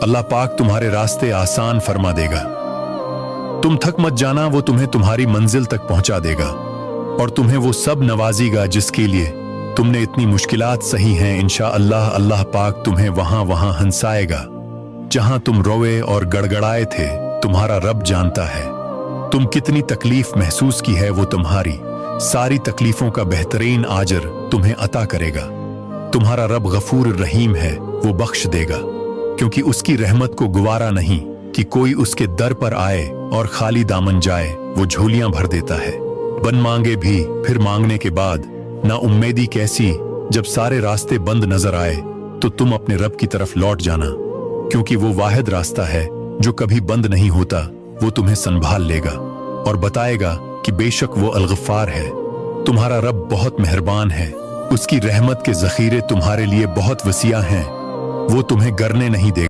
अल्लाह पाक तुम्हारे रास्ते आसान फरमा देगा। तुम थक मत जाना, वो तुम्हें तुम्हारी मंजिल तक पहुंचा देगा और तुम्हें वो सब नवाजेगा जिसके लिए तुमने इतनी मुश्किलात सही हैं। इंशाअल्लाह अल्लाह पाक तुम्हें वहां हंसाएगा जहां तुम रोए और गड़गड़ाए थे। तुम्हारा रब जानता है तुम कितनी तकलीफ महसूस की है, वो तुम्हारी सारी तकलीफों का बेहतरीन आजर तुम्हें अता करेगा। तुम्हारा रब गफूर रहीम है, वो बख्श देगा, क्योंकि उसकी रहमत को गुवारा नहीं कि कोई उसके दर पर आए और खाली दामन जाए। वो झोलियां भर देता है। बन मांगे भी फिर मांगने के बाद ना उम्मीदी कैसी, जब सारे रास्ते बंद नजर आए तो तुम अपने रब की तरफ लौट जाना, क्योंकि वो वाहिद रास्ता है जो कभी बंद नहीं होता। वो तुम्हें संभाल लेगा और बताएगा कि बेशक वो अल-गफ्फार है। तुम्हारा रब बहुत मेहरबान है, उसकी रहमत के जखीरे तुम्हारे लिए बहुत वसीया हैं। वो तुम्हें गिरने नहीं देगा।